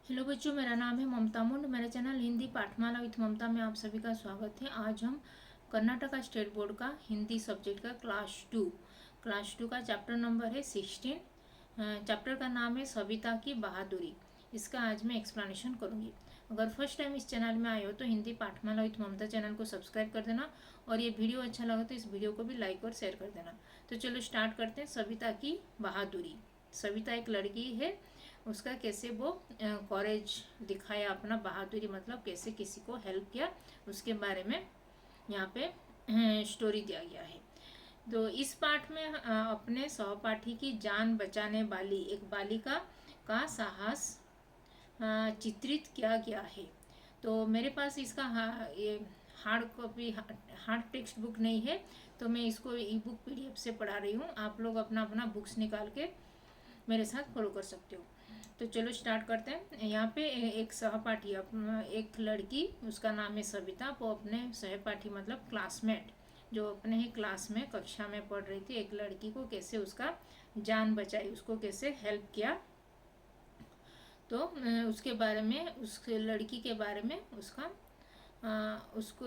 Hello बच्चों, मेरा नाम है ममता मुंड। मेरे चैनल हिंदी पाठमाला विथ ममता में आप सभी का स्वागत है। आज हम कर्नाटका स्टेट बोर्ड का हिंदी सब्जेक्ट का क्लास टू का चैप्टर नंबर है 16। चैप्टर का नाम है सविता की बहादुरी। इसका आज मैं एक्सप्लेनेशन करूंगी। अगर फर्स्ट टाइम इस चैनल में आए हो तो हिंदी पाठमाला विथ ममता चैनल को सब्सक्राइब कर देना, और ये वीडियो अच्छा लगा तो इस वीडियो को भी लाइक और शेयर कर देना। तो चलो स्टार्ट करते हैं। सविता की बहादुरी। सविता एक लड़की है, उसका कैसे वो कॉरेज दिखाया, अपना बहादुरी मतलब कैसे किसी को हेल्प किया, उसके बारे में यहाँ पे स्टोरी दिया गया है। तो इस पाठ में अपने सहपाठी की जान बचाने वाली एक बालिका का साहस चित्रित किया गया है। तो मेरे पास इसका ये hard copy, hard text book नहीं है, तो मैं इसको ई बुक PDF से पढ़ा रही हूँ। आप लोग अपना अपना बुक्स निकाल के मेरे साथ फॉलो कर सकते हो। तो चलो स्टार्ट करते हैं। यहाँ पे एक सहपाठी, एक लड़की, उसका नाम है सविता। वो अपने सहपाठी मतलब क्लासमेट, जो अपने ही क्लास में कक्षा में पढ़ रही थी, एक लड़की को कैसे उसका जान बचाई, उसको कैसे हेल्प किया। तो उसके बारे में, उस लड़की के बारे में, उसको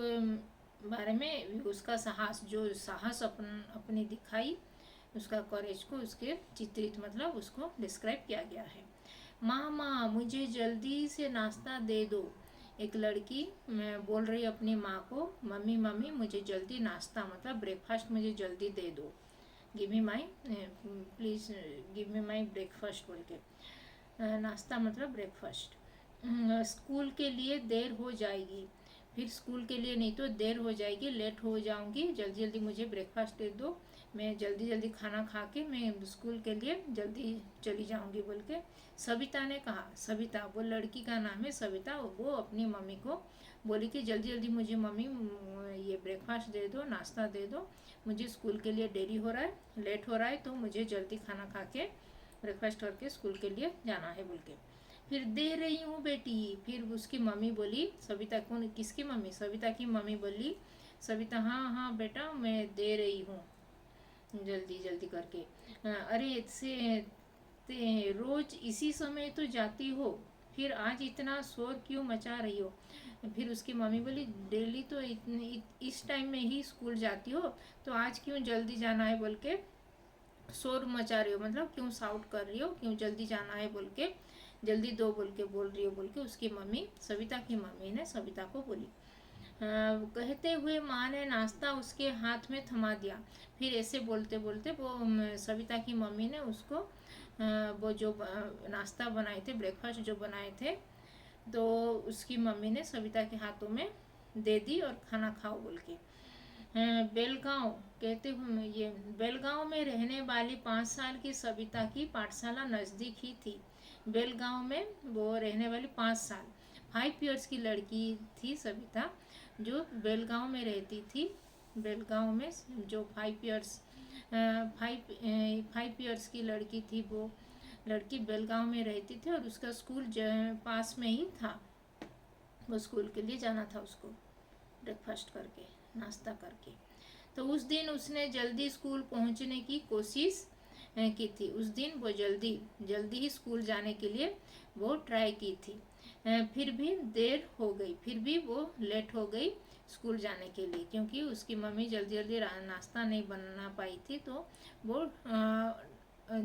बारे में उसका साहस, जो साहस अपनी दिखाई, उसका कॉरेज को उसके चित्रित मतलब उसको डिस्क्राइब किया गया है। माँ मुझे जल्दी से नाश्ता दे दो। एक लड़की बोल रही अपनी माँ को, मम्मी मम्मी मुझे जल्दी नाश्ता मतलब ब्रेकफास्ट मुझे जल्दी दे दो। Give me my please give me my breakfast बोल के। नाश्ता मतलब ब्रेकफास्ट। स्कूल के लिए देर हो जाएगी। फिर स्कूल के लिए नहीं तो देर हो जाएगी, लेट हो जाऊंगी, जल्दी जल्दी मुझे ब्रेकफास्ट दे दो, मैं जल्दी जल्दी खाना खा के मैं स्कूल के लिए जल्दी चली जाऊंगी बोल के सविता ने कहा। सविता, वो लड़की का नाम है सविता, वो अपनी मम्मी को बोली कि जल्दी जल्दी मुझे मम्मी ये ब्रेकफास्ट दे दो, नाश्ता दे दो, मुझे स्कूल के लिए देरी हो रहा है, लेट हो रहा है, तो मुझे जल्दी खाना खा के ब्रेकफास्ट करके स्कूल के लिए जाना है बोल के। फिर दे रही हूँ बेटी। फिर उसकी मम्मी बोली, सविता को, किसकी मम्मी, सविता की मम्मी बोली, सविता हाँ हाँ बेटा मैं दे रही हूँ जल्दी जल्दी करके। अरे से रोज इसी समय तो जाती हो, फिर आज इतना शोर क्यों मचा रही हो। फिर उसकी मम्मी बोली, डेली तो इस टाइम में ही स्कूल जाती हो, तो आज क्यों जल्दी जाना है बोल के शोर मचा रही हो, मतलब क्यों साउट कर रही हो, क्यों जल्दी जाना है बोल के, जल्दी दो बोल के बोल रही हो बोल के उसकी मम्मी, सविता की मम्मी ने सविता को बोली। कहते हुए माँ ने नाश्ता उसके हाथ में थमा दिया। फिर ऐसे बोलते बोलते वो सविता की मम्मी ने उसको वो जो नाश्ता बनाए थे, ब्रेकफास्ट जो बनाए थे, तो उसकी मम्मी ने सविता के हाथों में दे दी और खाना खाओ बोल के। बेलगांव, कहते हुए ये बेलगांव में रहने वाली 5 साल की सविता की पाठशाला नज़दीक ही थी। बेलगांव में वो रहने वाली 5 साल, 5 इयर्स की लड़की थी सविता, जो बेलगांव में रहती थी। बेलगांव में जो 5 इयर्स, 5 इयर्स की लड़की थी, वो लड़की बेलगांव में रहती थी और उसका स्कूल पास में ही था। वो स्कूल के लिए जाना था उसको ब्रेकफास्ट करके, नाश्ता करके। तो उस दिन उसने जल्दी स्कूल पहुंचने की कोशिश की थी। उस दिन वो जल्दी जल्दी ही स्कूल जाने के लिए वो ट्राई की थी। फिर भी देर हो गई, फिर भी वो लेट हो गई स्कूल जाने के लिए, क्योंकि उसकी मम्मी जल्दी जल्दी नाश्ता नहीं बना पाई थी, तो वो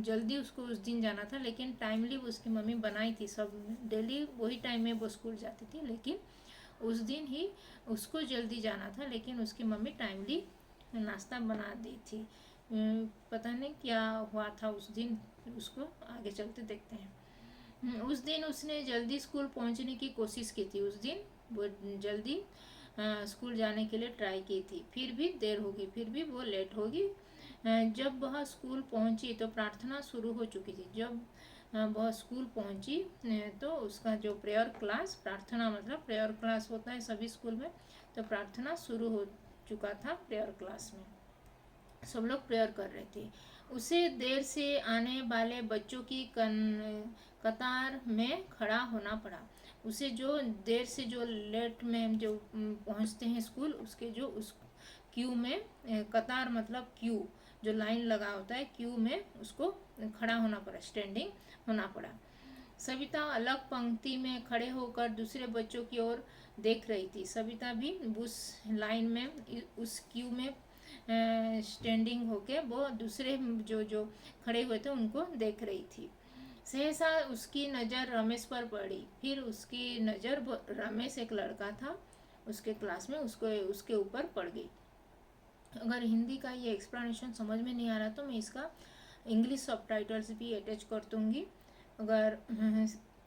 जल्दी उसको उस दिन जाना था, लेकिन टाइमली उसकी मम्मी बनाई थी। सब डेली वही टाइम में वो स्कूल जाती थी, लेकिन उस दिन ही उसको जल्दी जाना था, लेकिन उसकी मम्मी टाइमली नाश्ता बना दी थी। पता नहीं क्या हुआ था उस दिन, उसको आगे चलते देखते हैं। उस दिन उसने जल्दी स्कूल पहुंचने की कोशिश की थी। उस दिन वो जल्दी स्कूल जाने के लिए ट्राई की थी, फिर भी देर होगी, फिर भी वो लेट होगी। जब वह स्कूल पहुंची तो प्रार्थना शुरू हो चुकी थी। जब वह स्कूल पहुंची तो उसका जो प्रेयर क्लास, प्रार्थना मतलब प्रेयर क्लास होता है सभी स्कूल में, तो प्रार्थना शुरू हो चुका था प्रेयर क्लास में, सब लोग प्रेयर कर रहे थे। उसे देर से आने वाले बच्चों की कतार में खड़ा होना पड़ा। उसे जो देर से, जो लेट में जो पहुंचते हैं स्कूल, उसके जो उस क्यू में, कतार मतलब क्यू, जो लाइन लगा होता है, क्यू में उसको खड़ा होना पड़ा, स्टैंडिंग होना पड़ा। सविता अलग पंक्ति में खड़े होकर दूसरे बच्चों की ओर देख रही थी। सविता भी उस लाइन में, उस क्यू में स्टैंडिंग होके वो दूसरे जो जो खड़े हुए थे उनको देख रही थी। सहसा उसकी नज़र रमेश पर पड़ी। फिर उसकी नज़र, रमेश एक लड़का था उसके क्लास में, उसके ऊपर पड़ गई। अगर हिंदी का ये एक्सप्लेनेशन समझ में नहीं आ रहा तो मैं इसका इंग्लिश सबटाइटल्स भी अटैच कर दूँगी। अगर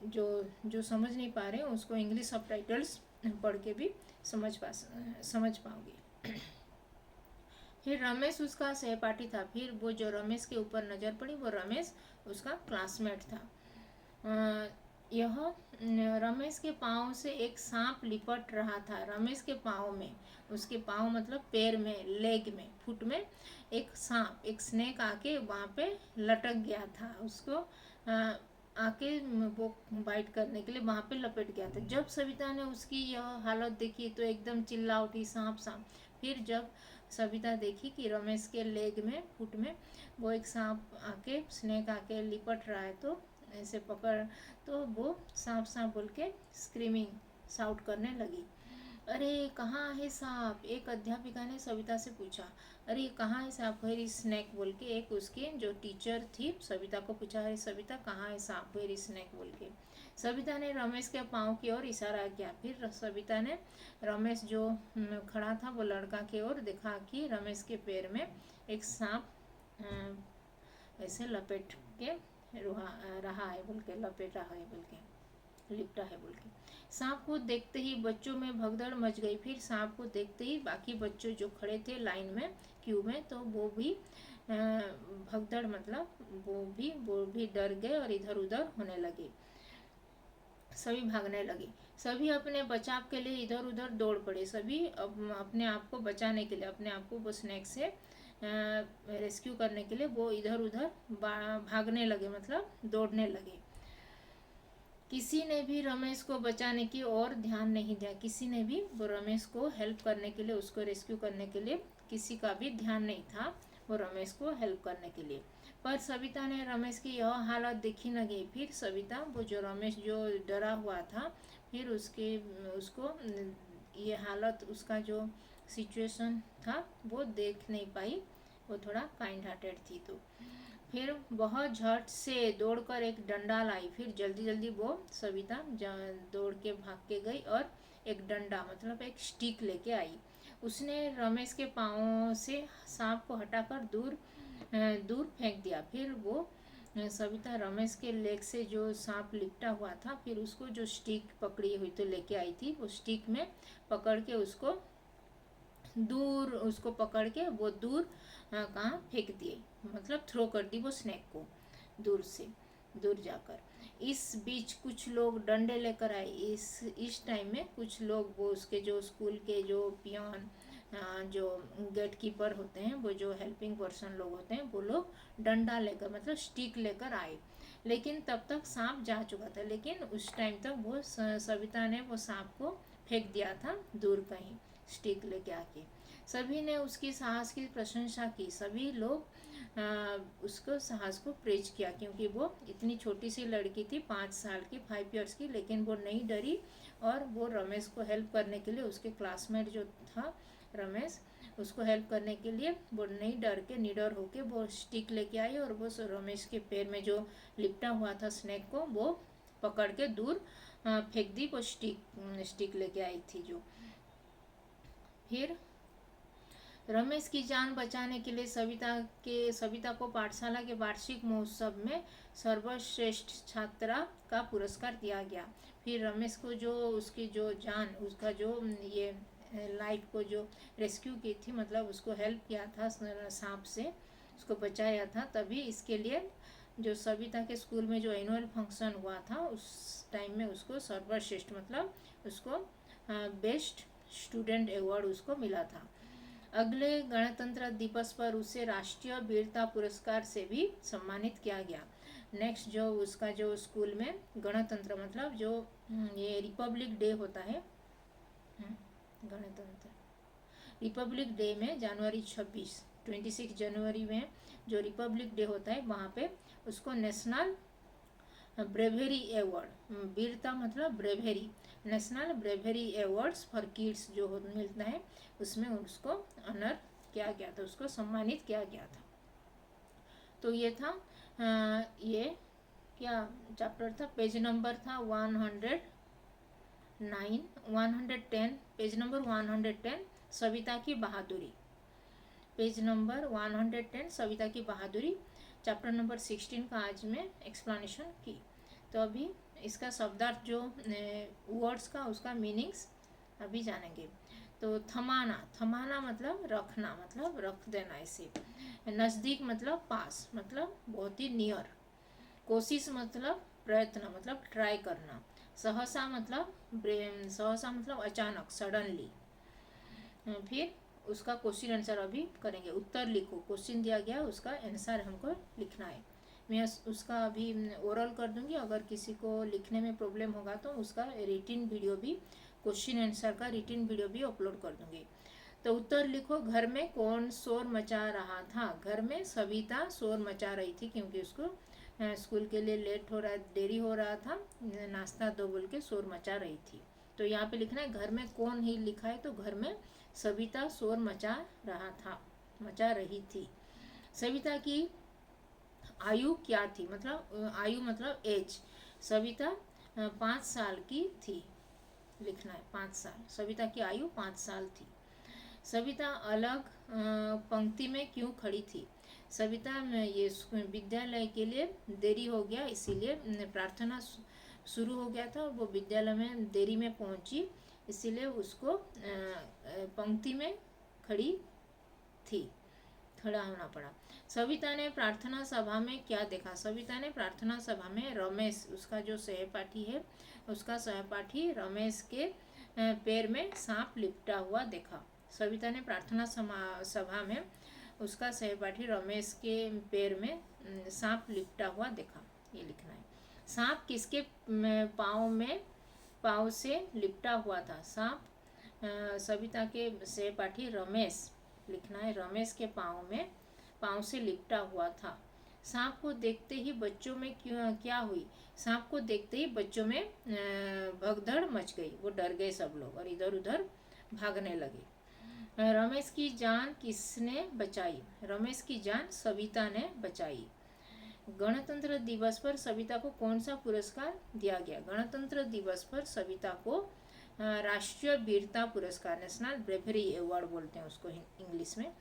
जो जो समझ नहीं पा रहे हैं उसको इंग्लिश सबटाइटल्स पढ़ के भी समझ पाओगे। फिर रमेश उसका सहपाठी था। फिर वो जो रमेश के ऊपर नज़र पड़ी वो रमेश उसका क्लासमेट था। यह रमेश के पाँव से एक सांप लिपट रहा था। रमेश के पाँव में, उसके पाँव मतलब पैर में, लेग में, फुट में एक सांप, एक स्नेक आके वहाँ पे लटक गया था। उसको आके वो बाइट करने के लिए वहाँ पे लपेट गया था। जब सविता ने उसकी यह हालत देखी तो एकदम चिल्ला उठी, सांप सांप। फिर जब सविता देखी कि रमेश के लेग में, फुट में वो एक सांप आके, स्नेक आके लिपट रहा है, तो ऐसे पकड़, तो वो सांप सांप बोल के स्क्रीमिंग, साउट करने लगी। अरे कहाँ है सांप? एक अध्यापिका ने सविता से पूछा। अरे कहाँ है सांप? वेयर इज स्नेक बोल के एक उसकी जो टीचर थी सविता को पूछा, अरे सविता कहाँ है सांप, वेयर इज स्नेक बोल के। सविता ने रमेश के पाँव की ओर इशारा किया। फिर सविता ने रमेश जो खड़ा था वो लड़का की ओर देखा कि रमेश के पैर में एक सांप ऐसे लपेट के रहा है बोल के, लपेटा है बोल के, लिपटा है बोल के। सांप को देखते ही बच्चों में भगदड़ मच गई। फिर सांप को देखते ही बाकी बच्चों जो खड़े थे लाइन में, क्यू में, तो वो भी भगदड़ मतलब वो भी डर गए और इधर उधर होने लगे। सभी भागने लगे। सभी अपने बचाव के लिए इधर उधर दौड़ पड़े। सभी अपने आप को बचाने के लिए, अपने आप को वो स्नेक से रेस्क्यू करने के लिए वो इधर उधर भागने लगे, मतलब दौड़ने लगे। किसी ने भी रमेश को बचाने की ओर ध्यान नहीं दिया। किसी ने भी वो रमेश को हेल्प करने के लिए, उसको रेस्क्यू करने के लिए किसी का भी ध्यान नहीं था वो रमेश को हेल्प करने के लिए। पर सविता ने रमेश की यह हालत देखी न गई। फिर सविता, वो जो रमेश जो डरा हुआ था, फिर उसको ये हालत, उसका जो सिचुएशन था वो देख नहीं पाई। वो थोड़ा काइंड हार्टेड थी। तो फिर बहुत झट से दौड़कर एक डंडा लाई। फिर जल्दी जल्दी वो सविता दौड़ के भाग के गई और एक डंडा मतलब एक स्टिक लेके आई। उसने रमेश के पाँव से सांप को हटाकर दूर फेंक दिया। फिर वो सविता रमेश के लेग से जो सांप लिपटा हुआ था, फिर उसको जो स्टिक पकड़ी हुई तो लेके आई थी, वो स्टिक में पकड़ के उसको पकड़ के वो दूर कहाँ फेंक दिए, मतलब थ्रो कर दी वो स्नेक को दूर जाकर। इस बीच कुछ लोग डंडे लेकर आए। इस टाइम में कुछ लोग, वो उसके जो स्कूल के जो पियोन, जो गेट कीपर होते हैं, वो जो हेल्पिंग पर्सन लोग होते हैं, वो लोग डंडा लेकर मतलब स्टिक लेकर आए। लेकिन तब तक सांप जा चुका था। लेकिन उस टाइम तक वो सविता ने वो सांप को फेंक दिया था दूर कहीं, स्टिक लेके आके। सभी ने उसकी साहस की प्रशंसा की। सभी लोग उसको साहस को प्रेज किया, क्योंकि वो इतनी छोटी सी लड़की थी, 5 साल की, 5 इयर्स की, लेकिन वो नहीं डरी। और वो रमेश को हेल्प करने के लिए, उसके क्लासमेट जो था रमेश, उसको हेल्प करने के लिए वो नहीं डर के, निडर होके वो स्टिक लेके आई और वो रमेश के पैर में जो लिपटा हुआ था स्नेक को वो पकड़ के दूर फेंक दी। वो स्टिक लेके आई थी जो। फिर रमेश की जान बचाने के लिए सविता को पाठशाला के वार्षिक महोत्सव में सर्वश्रेष्ठ छात्रा का पुरस्कार दिया गया। फिर रमेश को जो उसकी जो जान, उसका जो ये लाइफ को जो रेस्क्यू की थी, मतलब उसको हेल्प किया था सांप से, उसको बचाया था, तभी इसके लिए जो सविता के स्कूल में जो एनुअल फंक्शन हुआ था उस टाइम में उसको सर्वश्रेष्ठ मतलब उसको बेस्ट स्टूडेंट अवार्ड उसको मिला था। अगले गणतंत्र दिवस पर उसे राष्ट्रीय वीरता पुरस्कार से भी सम्मानित किया गया। नेक्स्ट जो उसका जो स्कूल में गणतंत्र मतलब जो ये रिपब्लिक डे होता है, गणतंत्र रिपब्लिक डे में जनवरी 26 जनवरी में जो रिपब्लिक डे होता है, वहाँ पे उसको नेशनल ब्रेवेरी अवार्ड, वीरता मतलब ब्रेवेरी, नेशनल ब्रेवेरी अवार्ड्स फॉर किड्स जो मिलता है उसमें उसको ऑनर किया गया था, उसको सम्मानित किया गया था। तो ये था ये क्या चैप्टर था, पेज नंबर था 110, पेज नंबर 110 सविता की बहादुरी, पेज नंबर 110 सविता की बहादुरी, चैप्टर नंबर 16 का आज मैं एक्सप्लेनेशन की। तो अभी इसका शब्दार्थ जो वर्ड्स का उसका मीनिंग्स अभी जानेंगे। तो थमाना, थमाना मतलब रखना, मतलब रख देना ऐसे। नज़दीक मतलब पास, मतलब बहुत ही नियर। कोशिश मतलब प्रयत्न, मतलब ट्राई करना। सहसा मतलब सहसा मतलब अचानक, सडनली। फिर उसका क्वेश्चन आंसर अभी करेंगे। उत्तर लिखो, क्वेश्चन दिया गया उसका आंसर हमको लिखना है। मैं उसका अभी ओरल कर दूंगी, अगर किसी को लिखने में प्रॉब्लम होगा तो उसका रिटिन वीडियो भी, क्वेश्चन आंसर का रिटिन वीडियो भी अपलोड कर दूंगी। तो उत्तर लिखो, घर में कौन शोर मचा रहा था। घर में सविता शोर मचा रही थी क्योंकि उसको स्कूल के लिए लेट हो रहा, देरी हो रहा था, नाश्ता दो बोल के शोर मचा रही थी। तो यहाँ पे लिखना है घर में कौन ही लिखा है, तो घर में सविता शोर मचा रहा था, मचा रही थी। सविता की आयु क्या थी, मतलब आयु मतलब एज। सविता 5 साल की थी, लिखना है 5 साल। सविता की आयु 5 साल थी। सविता अलग पंक्ति में क्यों खड़ी थी। सविता ये विद्यालय के लिए देरी हो गया, इसीलिए प्रार्थना शुरू हो गया था, वो विद्यालय में देरी में पहुंची, इसीलिए उसको पंक्ति में खड़ी थी, खड़ा होना पड़ा। सविता ने प्रार्थना सभा में क्या देखा। सविता ने प्रार्थना सभा में रमेश, उसका जो सहपाठी है, उसका सहपाठी रमेश के पैर में सांप लिपटा हुआ देखा। सविता ने प्रार्थना सभा में उसका सहपाठी रमेश के पैर में सांप लिपटा हुआ देखा, ये लिखना है। सांप किसके पाँव से लिपटा हुआ था। सांप सविता के सहपाठी रमेश, लिखना है रमेश के पाँव से लिपटा हुआ था। सांप को देखते ही बच्चों में क्या हुई। सांप को देखते ही बच्चों में भगदड़ मच गई, वो डर गए सब लोग और इधर उधर भागने लगे। रमेश की जान किसने बचाई। रमेश की जान सविता ने बचाई। गणतंत्र दिवस पर सविता को कौन सा पुरस्कार दिया गया। गणतंत्र दिवस पर सविता को राष्ट्रीय वीरता पुरस्कार, नेशनल ब्रेवरी अवार्ड बोलते हैं उसको इंग्लिश में,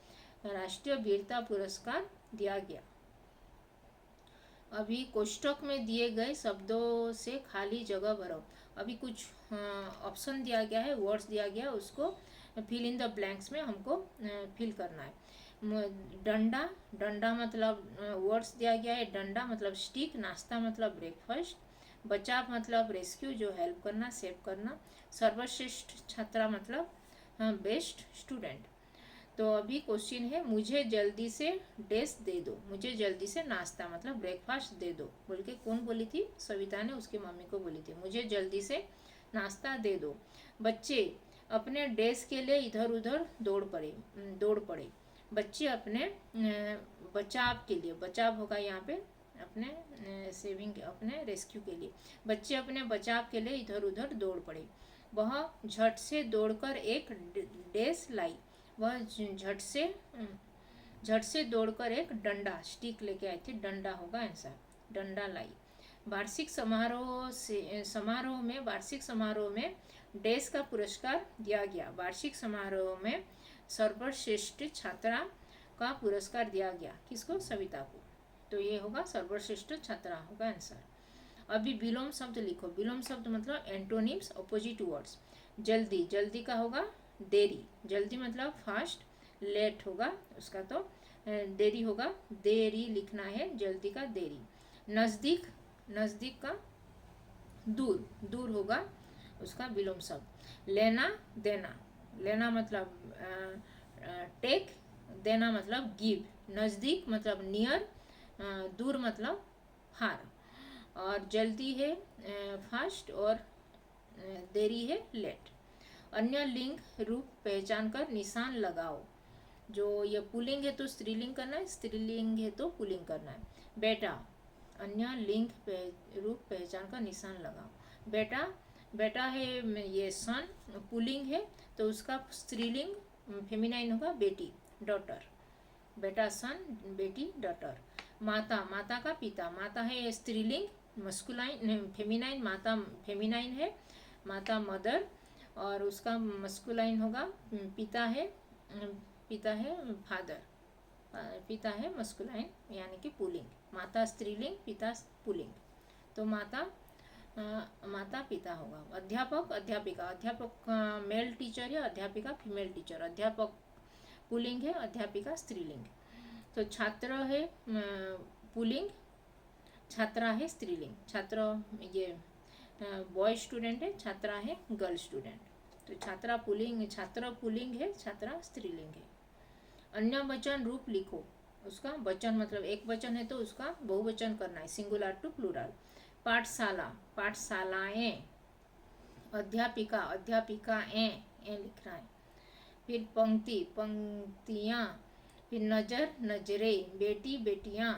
राष्ट्रीय वीरता पुरस्कार दिया गया। अभी कोष्टक में दिए गए शब्दों से खाली जगह भरो। अभी कुछ ऑप्शन दिया गया है, वर्ड्स दिया गया, उसको फिल इन द ब्लैंक्स में हमको फिल करना है। डंडा, डंडा मतलब वर्ड्स दिया गया है, डंडा मतलब स्टिक, नाश्ता मतलब ब्रेकफास्ट, बचाव मतलब रेस्क्यू जो हेल्प करना, सेव करना, सर्वश्रेष्ठ छात्रा मतलब बेस्ट स्टूडेंट। तो अभी क्वेश्चन है, मुझे जल्दी से डेस दे दो। मुझे जल्दी से नाश्ता मतलब ब्रेकफास्ट दे दो बोल के कौन बोली थी, सविता ने उसकी मम्मी को बोली थी, मुझे जल्दी से नाश्ता दे दो। बच्चे अपने डेस्क के लिए इधर उधर दौड़ पड़े। बच्चे अपने बचाव के लिए, बचाव होगा यहाँ पे अपने सेविंग, अपने रेस्क्यू के लिए, बच्चे अपने बचाव के लिए इधर उधर दौड़ पड़े। वह झट से दौड़कर एक डेस्क लाई। वह झट से दौड़कर एक डंडा, स्टिक लेके आई थी, डंडा होगा आंसर, डंडा लाई। वार्षिक समारोह में डेस का पुरस्कार दिया गया। वार्षिक समारोह में सर्वश्रेष्ठ छात्रा का पुरस्कार दिया गया, किसको, सविता को। तो ये होगा सर्वश्रेष्ठ छात्रा होगा आंसर। अभी विलोम शब्द लिखो। विलोम शब्द मतलब एंटोनिम्स, अपोजिट वर्ड्स। जल्दी, जल्दी का होगा देरी, जल्दी मतलब फास्ट, लेट होगा उसका तो देरी होगा, देरी लिखना है, जल्दी का देरी। नज़दीक, नज़दीक का दूर, दूर होगा उसका विलोम शब्द। लेना देना, लेना मतलब टेक, देना मतलब गिव। नज़दीक मतलब नियर, दूर मतलब फार, और जल्दी है फास्ट, और देरी है लेट। अन्य लिंग रूप पहचान कर निशान लगाओ। जो ये पुल्लिंग है तो स्त्रीलिंग करना है, स्त्रीलिंग है तो पुल्लिंग करना है। बेटा, अन्य लिंग रूप पहचान का निशान लगाओ। बेटा, बेटा है ये सन, पुल्लिंग है तो उसका स्त्रीलिंग फेमिनाइन होगा बेटी, डॉटर। बेटा सन, बेटी डॉटर। माता, माता का पिता, माता है स्त्रीलिंग मस्कुलाइन फेमिनाइन, माता फेमिनाइन है, माता मदर, और उसका मस्कुलाइन होगा पिता है, पिता है फादर, पिता है मस्कुलाइन यानी कि पुलिंग। माता स्त्रीलिंग, पिता पुलिंग, तो माता माता पिता होगा। अध्यापक, अध्यापिका, अध्यापक मेल टीचर है, अध्यापिका फीमेल टीचर, अध्यापक पुलिंग है, अध्यापिका स्त्रीलिंग। तो छात्र है पुलिंग, छात्रा है स्त्रीलिंग, छात्र ये बॉय स्टूडेंट है, छात्रा है गर्ल स्टूडेंट। तो छात्रा पुलिंग, छात्र पुलिंग है, छात्रा स्त्रीलिंग है। अन्य वचन रूप लिखो। उसका वचन मतलब एक वचन है तो उसका बहुवचन करना है, सिंगुलर टू प्लूरल। पाठशाला, पाठशालाएं। अध्यापिका, अध्यापिकाएं लिखना है। फिर पंक्ति, पंक्तियां। फिर नजर, नजरें। बेटी, बेटियां।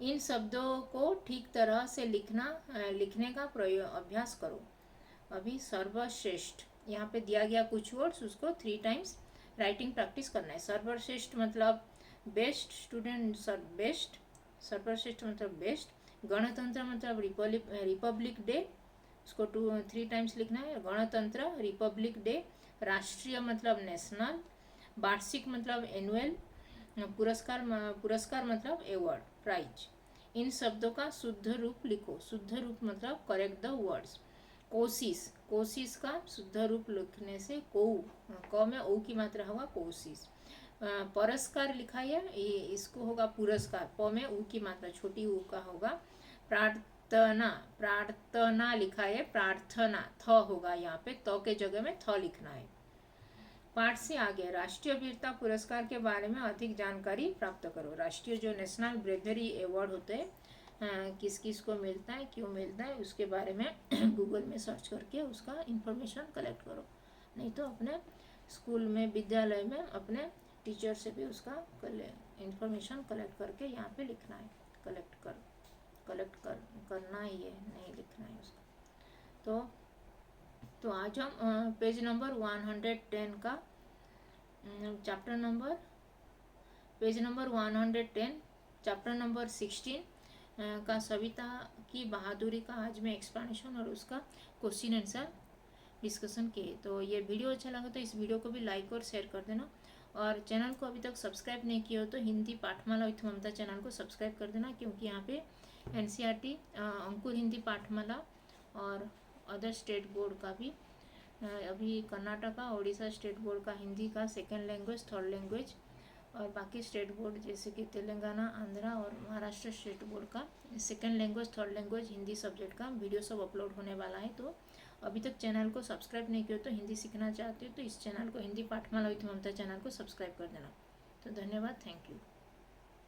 इन शब्दों को ठीक तरह से लिखने का अभ्यास करो। अभी सर्वश्रेष्ठ, यहाँ पे दिया गया कुछ वर्ड्स, उसको 3 टाइम्स राइटिंग प्रैक्टिस करना है। सर्वश्रेष्ठ मतलब बेस्ट, स्टूडेंट बेस्ट, सर्वश्रेष्ठ मतलब बेस्ट। गणतंत्र मतलब रिपब्लिक डे, उसको 3 टाइम्स लिखना है, गणतंत्र, रिपब्लिक डे। राष्ट्रीय मतलब नेशनल। वार्षिक मतलब एनुअल। पुरस्कार, पुरस्कार मतलब अवार्ड, प्राइज। इन शब्दों का शुद्ध रूप लिखो। शुद्ध रूप मतलब करेक्ट द वर्ड्स। कोशिश, कोशिश का शुद्ध रूप लिखने से क में ओ की मात्रा होगा कोशिश। पुरस्कार लिखा है, इसको होगा पुरस्कार, प में ऊ की मात्रा छोटी ऊ का होगा। प्रार्थना, प्रार्थना लिखा है, प्रार्थना, थ होगा यहाँ पे, त के जगह में थ लिखना है। पाठ से आगे राष्ट्रीय वीरता पुरस्कार के बारे में अधिक जानकारी प्राप्त करो। राष्ट्रीय जो नेशनल ब्रेवरी अवार्ड होते हैं, किस किस को मिलता है, क्यों मिलता है, उसके बारे में गूगल में सर्च करके उसका इंफॉर्मेशन कलेक्ट करो। नहीं तो अपने स्कूल में, विद्यालय में अपने टीचर से भी उसका इंफॉर्मेशन कलेक्ट करके यहाँ पे लिखना है। करना ही है, नहीं लिखना है उसका। तो आज हम पेज नंबर 110 का chapter number, page number 110, chapter number 16 का सविता की बहादुरी का आज मैं एक्सप्लेनेशन और उसका क्वेश्चन आंसर डिस्कशन किए। तो ये वीडियो अच्छा लगा तो इस वीडियो को भी लाइक और शेयर कर देना, और चैनल को अभी तक सब्सक्राइब नहीं किया हो तो हिंदी पाठमाला विथ ममता चैनल को सब्सक्राइब कर देना, क्योंकि यहाँ पे NCERT अंकुर हिंदी पाठमाला और अदर स्टेट बोर्ड का भी, अभी कर्नाटका, उड़ीसा स्टेट बोर्ड का हिंदी का सेकेंड लैंग्वेज, थर्ड लैंग्वेज, और बाकी स्टेट बोर्ड जैसे कि तेलंगाना, आंध्रा और महाराष्ट्र स्टेट बोर्ड का second language, third language Hindi subject का वीडियो सब अपलोड होने वाला है। तो अभी तक चैनल को सब्सक्राइब नहीं किया तो हिंदी सीखना चाहते हो तो इस चैनल को, हिंदी पाठमाला विथ ममता चैनल को सब्सक्राइब कर देना। तो धन्यवाद, थैंक यू।